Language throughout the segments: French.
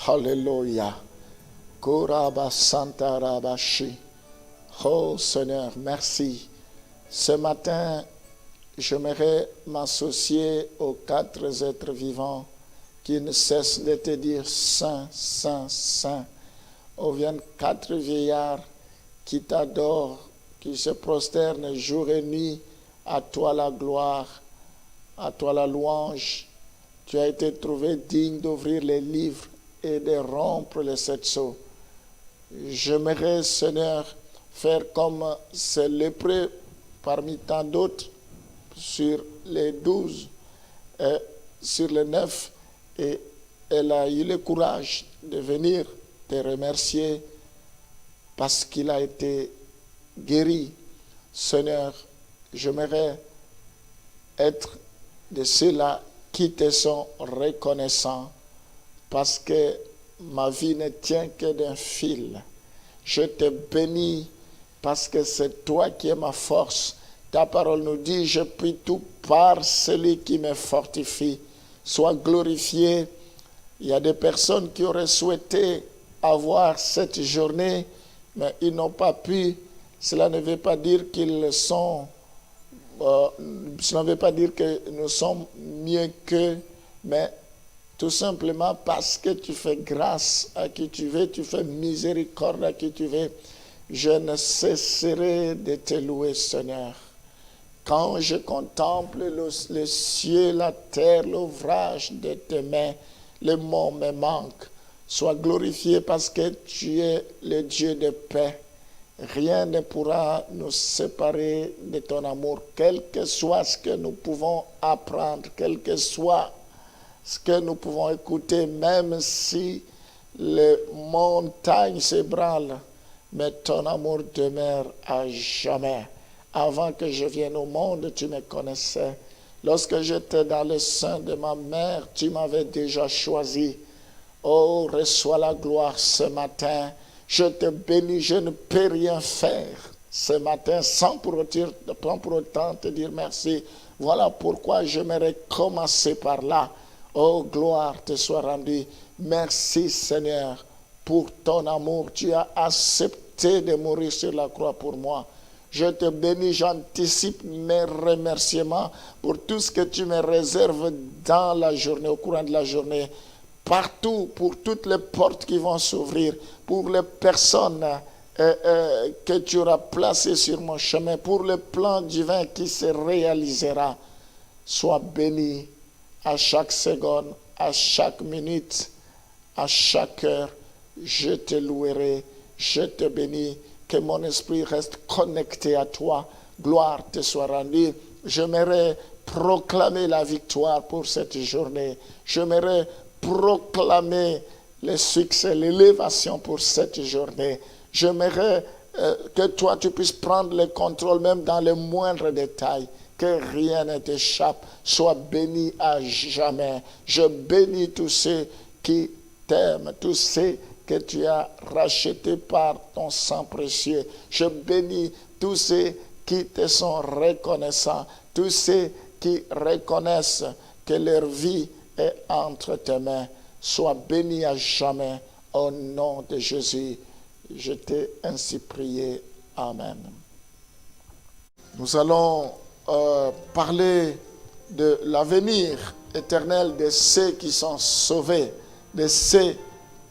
Alléluia. Koraba Santa Rabashi. Oh Seigneur, merci. Ce matin, j'aimerais m'associer aux 4 êtres vivants qui ne cessent de te dire Saint, Saint, Saint. On vient 4 vieillards qui t'adorent, qui se prosternent jour et nuit. À toi la gloire, à toi la louange. Tu as été trouvé digne d'ouvrir les livres et de rompre les 7 sceaux. J'aimerais, Seigneur, faire comme ce lépreux parmi tant d'autres sur les 12, sur les 9, et elle a eu le courage de venir te remercier parce qu'il a été guéri. Seigneur, j'aimerais être de ceux-là qui te sont reconnaissants parce que ma vie ne tient que d'un fil. Je te bénis parce que c'est toi qui es ma force. Ta parole nous dit, je prie tout par celui qui me fortifie. Sois glorifié. Il y a des personnes qui auraient souhaité avoir cette journée, mais ils n'ont pas pu. Cela ne veut pas dire qu'ils sont... cela ne veut pas dire que nous sommes mieux qu'eux, mais tout simplement parce que tu fais grâce à qui tu veux, tu fais miséricorde à qui tu veux. Je ne cesserai de te louer, Seigneur. Quand je contemple les cieux, la terre, l'ouvrage de tes mains, les mots me manquent. Sois glorifié parce que tu es le Dieu de paix. Rien ne pourra nous séparer de ton amour, quel que soit ce que nous pouvons apprendre, quel que soit ce que nous pouvons écouter, même si les montagnes s'ébranlent, mais ton amour demeure à jamais. Avant que je vienne au monde, tu me connaissais. Lorsque j'étais dans le sein de ma mère, tu m'avais déjà choisi. Oh, reçois la gloire ce matin. Je te bénis, je ne peux rien faire ce matin sans pour autant te dire merci. Voilà pourquoi j'aimerais commencer par là. Oh, gloire te soit rendue. Merci Seigneur pour ton amour. Tu as accepté de mourir sur la croix pour moi. Je te bénis, j'anticipe mes remerciements pour tout ce que tu me réserves dans la journée, au courant de la journée. Partout, pour toutes les portes qui vont s'ouvrir, pour les personnes que tu auras placées sur mon chemin, pour le plan divin qui se réalisera. Sois béni à chaque seconde, à chaque minute, à chaque heure. Je te louerai, je te bénis, que mon esprit reste connecté à toi. Gloire te soit rendue. J'aimerais proclamer la victoire pour cette journée. J'aimerais proclamer le succès, l'élévation pour cette journée. J'aimerais que toi, tu puisses prendre le contrôle même dans les moindres détails, que rien ne t'échappe. Sois béni à jamais. Je bénis tous ceux qui t'aiment, tous ceux que tu as rachetés par ton sang précieux. Je bénis tous ceux qui te sont reconnaissants, tous ceux qui reconnaissent que leur vie est entre tes mains. Sois béni à jamais au nom de Jésus. Je t'ai ainsi prié. Amen. Nous allons parler de l'avenir éternel de ceux qui sont sauvés, de ceux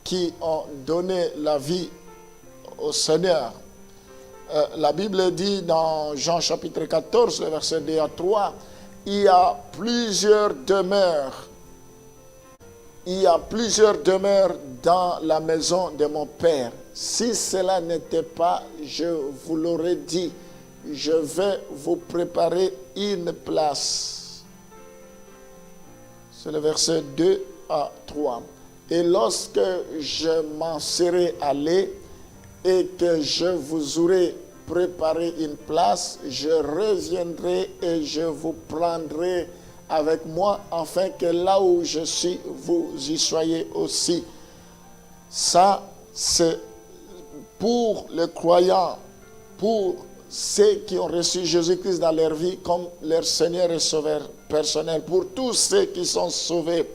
qui ont donné la vie au Seigneur. La Bible dit dans Jean chapitre 14, le verset 2 à 3, il y a plusieurs demeures. Il y a plusieurs demeures dans la maison de mon Père. Si cela n'était pas, je vous l'aurais dit, je vais vous préparer une place. C'est le verset 2 à 3. Et lorsque je m'en serai allé et que je vous aurai préparé une place, je reviendrai et je vous prendrai avec moi, afin que là où je suis, vous y soyez aussi. Ça, c'est pour les croyants, pour ceux qui ont reçu Jésus-Christ dans leur vie comme leur Seigneur et Sauveur personnel, pour tous ceux qui sont sauvés.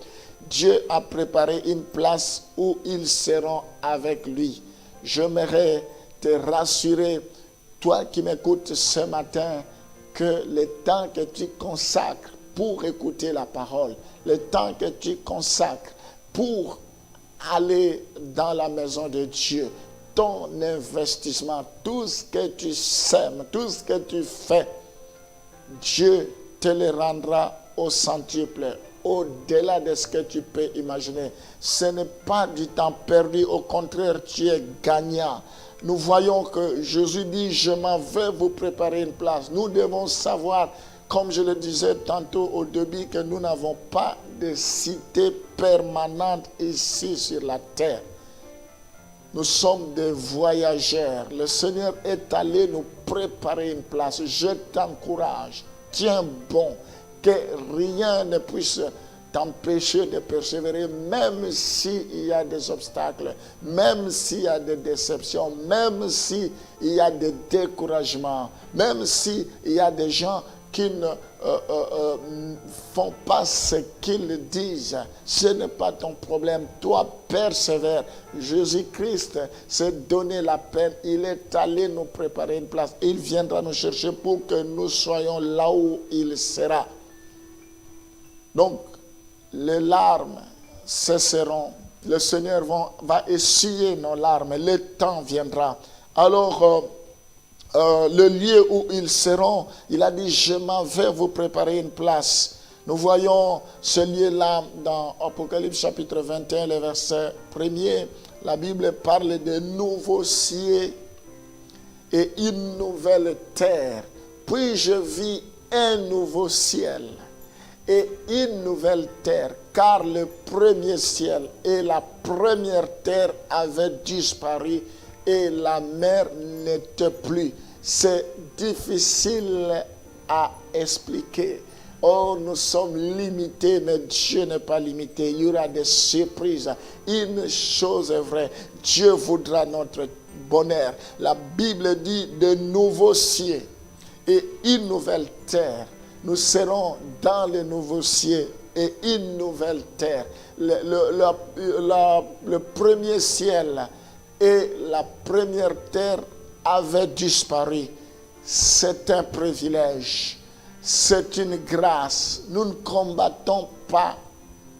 Dieu a préparé une place où ils seront avec lui. J'aimerais te rassurer, toi qui m'écoutes ce matin, que le temps que tu consacres pour écouter la parole, le temps que tu consacres pour aller dans la maison de Dieu, ton investissement, tout ce que tu sèmes, tout ce que tu fais, Dieu te le rendra au centuple, au-delà de ce que tu peux imaginer. Ce n'est pas du temps perdu, au contraire, tu es gagnant. Nous voyons que Jésus dit, je m'en vais vous préparer une place. Nous devons savoir, comme je le disais tantôt au début, que nous n'avons pas de cité permanente ici sur la terre. Nous sommes des voyageurs. Le Seigneur est allé nous préparer une place. Je t'encourage. Tiens bon. Que rien ne puisse t'empêcher de persévérer, même s'il y a des obstacles, même s'il y a des déceptions, même s'il y a des découragements, même s'il y a des gens qui ne font pas ce qu'ils disent. Ce n'est pas ton problème. Toi, persévère. Jésus-Christ s'est donné la peine. Il est allé nous préparer une place. Il viendra nous chercher pour que nous soyons là où il sera. Donc, les larmes cesseront. Le Seigneur va essuyer nos larmes. Le temps viendra. Alors, le lieu où ils seront, il a dit, je m'en vais vous préparer une place. Nous voyons ce lieu-là dans Apocalypse chapitre 21, le verset 1er. La Bible parle de nouveaux cieux et une nouvelle terre. Puis je vis un nouveau ciel et une nouvelle terre, car le premier ciel et la première terre avaient disparu et la mer n'était plus. C'est difficile à expliquer. Oh, nous sommes limités, mais Dieu n'est pas limité. Il y aura des surprises. Une chose est vraie, Dieu voudra notre bonheur. La Bible dit de nouveaux cieux et une nouvelle terre. Nous serons dans les nouveaux cieux et une nouvelle terre. Le premier ciel et la première terre avaient disparu. C'est un privilège. C'est une grâce. Nous ne combattons pas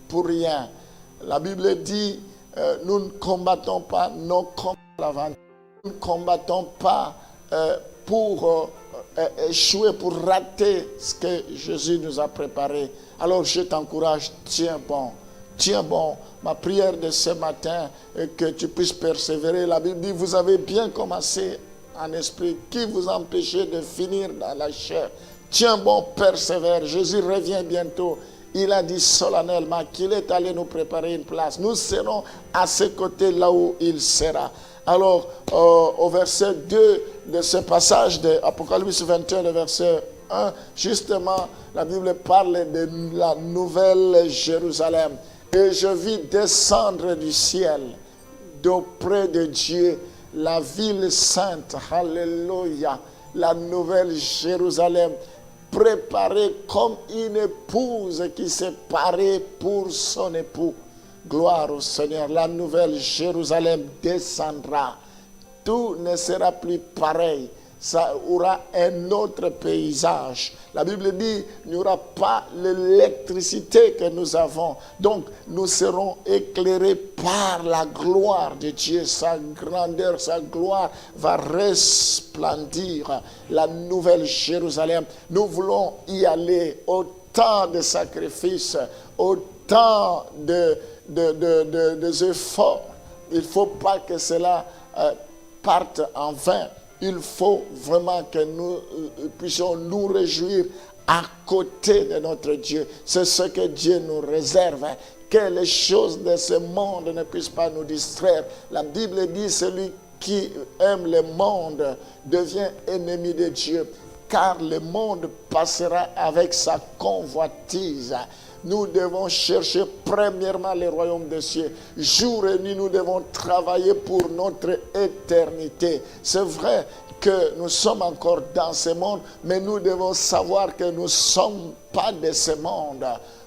pour rien. La Bible dit, nous ne combattons pas nos combats à l'aventure. Nous ne combattons pas pour échouer, pour rater ce que Jésus nous a préparé. Alors je t'encourage, tiens bon. Tiens bon. Ma prière de ce matin est que tu puisses persévérer. La Bible dit, vous avez bien commencé en esprit. Qui vous empêchez de finir dans la chair? Tiens bon, persévère. Jésus revient bientôt. Il a dit solennellement qu'il est allé nous préparer une place. Nous serons à ses côtés là où il sera. Alors, au verset 2 de ce passage de Apocalypse 21, le verset 1, justement, la Bible parle de la nouvelle Jérusalem. Et je vis descendre du ciel, d'auprès de Dieu, la ville sainte, alléluia, la nouvelle Jérusalem, préparée comme une épouse qui s'est parée pour son époux. Gloire au Seigneur, la nouvelle Jérusalem descendra. Tout ne sera plus pareil. Ça aura un autre paysage. La Bible dit, il n'y aura pas l'électricité que nous avons. Donc, nous serons éclairés par la gloire de Dieu. Sa grandeur, sa gloire va resplendir. La nouvelle Jérusalem. Nous voulons y aller au temps de sacrifice, au temps des efforts. Il ne faut pas que cela parte en vain. Il faut vraiment que nous puissions nous réjouir à côté de notre Dieu. C'est ce que Dieu nous réserve. Que les choses de ce monde ne puissent pas nous distraire. La Bible dit, celui qui aime le monde devient ennemi de Dieu. car le monde passera avec sa convoitise. Nous devons chercher premièrement le royaume des cieux. Jour et nuit, nous devons travailler pour notre éternité. C'est vrai que nous sommes encore dans ce monde, mais nous devons savoir que nous ne sommes pas de ce monde.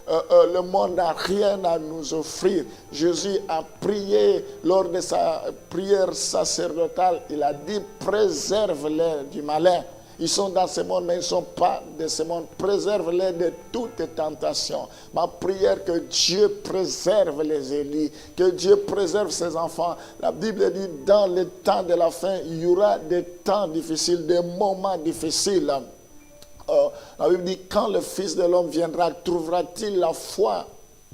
Le monde n'a rien à nous offrir. Jésus a prié lors de sa prière sacerdotale. Il a dit, préserve-les du malin. Ils sont dans ce monde, mais ils ne sont pas de ce monde. Préserve-les de toute tentation. Ma prière, que Dieu préserve les Élis, que Dieu préserve ses enfants. La Bible dit, dans le temps de la fin, il y aura des temps difficiles, des moments difficiles. La Bible dit, quand le Fils de l'homme viendra, trouvera-t-il la foi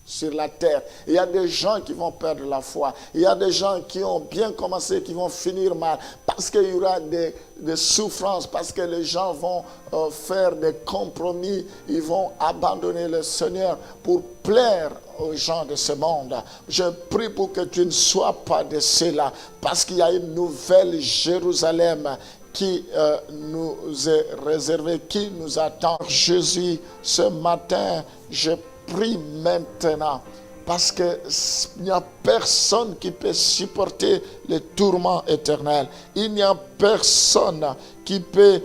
sur la terre? Il y a des gens qui vont perdre la foi. Il y a des gens qui ont bien commencé, qui vont finir mal. Parce qu'il y aura des souffrances, parce que les gens vont faire des compromis. Ils vont abandonner le Seigneur pour plaire aux gens de ce monde. Je prie pour que tu ne sois pas de ceux-là. Parce qu'il y a une nouvelle Jérusalem qui nous est réservé, qui nous attend. Jésus, ce matin, je prie maintenant, parce qu'il n'y a personne qui peut supporter le tourment éternel. Il n'y a personne qui peut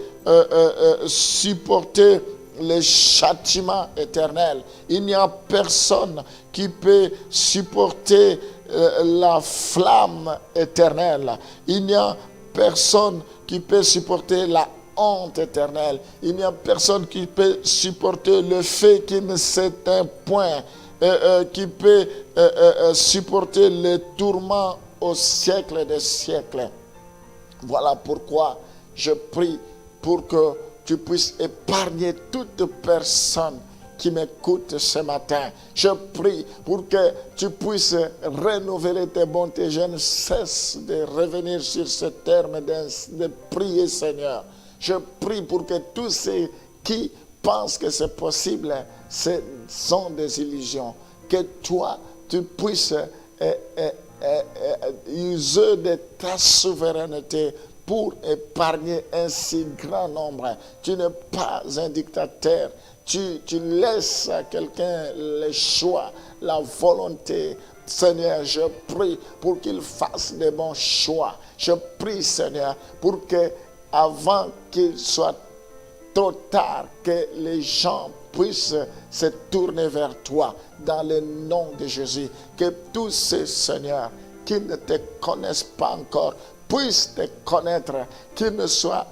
supporter le châtiment éternel. Il n'y a personne qui peut supporter la flamme éternelle. Il n'y a personne qui peut supporter la honte éternelle. Il n'y a personne qui peut supporter le fait qu'il ne s'éteint point, qui peut supporter le tourment au siècle des siècles. Voilà pourquoi je prie pour que tu puisses épargner toute personne qui m'écoute ce matin. Je prie pour que tu puisses renouveler tes bontés. Je ne cesse de revenir sur ce terme de prier, Seigneur. Je prie pour que tous ceux qui pensent que c'est possible, ce sont des illusions. Que toi, tu puisses user de ta souveraineté pour épargner un si grand nombre. Tu n'es pas un dictateur. Tu laisses à quelqu'un le choix, la volonté. Seigneur, je prie pour qu'il fasse des bons choix. Je prie, Seigneur, pour que avant qu'il soit trop tard, que les gens puissent se tourner vers toi dans le nom de Jésus. Que tous ces Seigneurs qui ne te connaissent pas encore puissent te connaître, qu'ils ne soient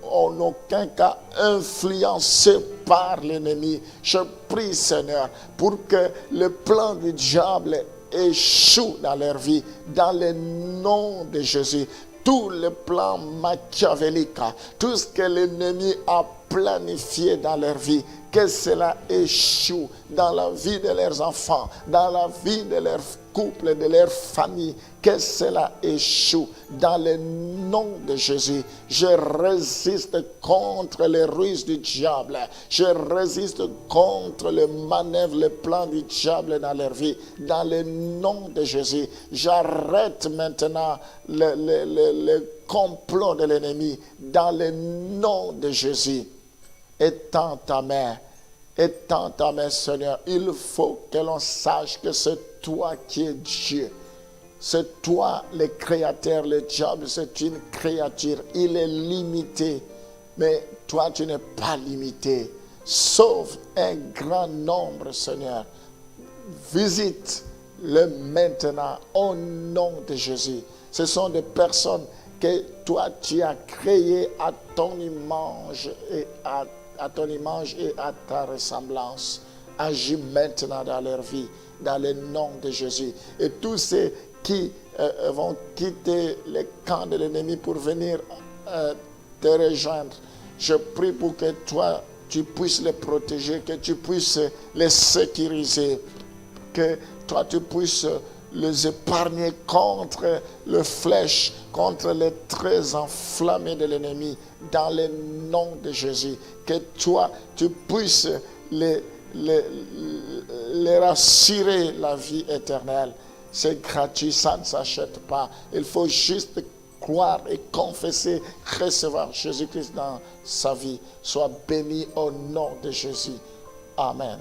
en aucun cas influencés par l'ennemi. Je prie, Seigneur, pour que le plan du diable échoue dans leur vie, dans le nom de Jésus. Tout le plan machiavélique, tout ce que l'ennemi a planifié dans leur vie, que cela échoue dans la vie de leurs enfants, dans la vie de leur couple, de leur famille, que cela échoue dans le nom de Jésus. Je résiste contre les ruses du diable. Je résiste contre les manœuvres, les plans du diable dans leur vie. Dans le nom de Jésus, j'arrête maintenant le complot de l'ennemi. Dans le nom de Jésus, étends ta main, Seigneur. Il faut que l'on sache que c'est toi qui es Dieu. C'est toi le créateur. Le diable, c'est une créature. Il est limité. Mais toi, tu n'es pas limité. Sauve un grand nombre, Seigneur. Visite-le maintenant au nom de Jésus. Ce sont des personnes que toi, tu as créées à ton image et à ton image et à ta ressemblance. Agis maintenant dans leur vie, dans le nom de Jésus. Et tous ceux qui vont quitter le camp de l'ennemi pour venir te rejoindre, je prie pour que toi, tu puisses les protéger, que tu puisses les sécuriser, que toi, tu puisses les épargner contre les flèches, contre les traits enflammés de l'ennemi, dans le nom de Jésus. Que toi, tu puisses les rassurer la vie éternelle. C'est gratuit, ça ne s'achète pas. Il faut juste croire et confesser, recevoir Jésus-Christ dans sa vie, soit béni au nom de Jésus. Amen.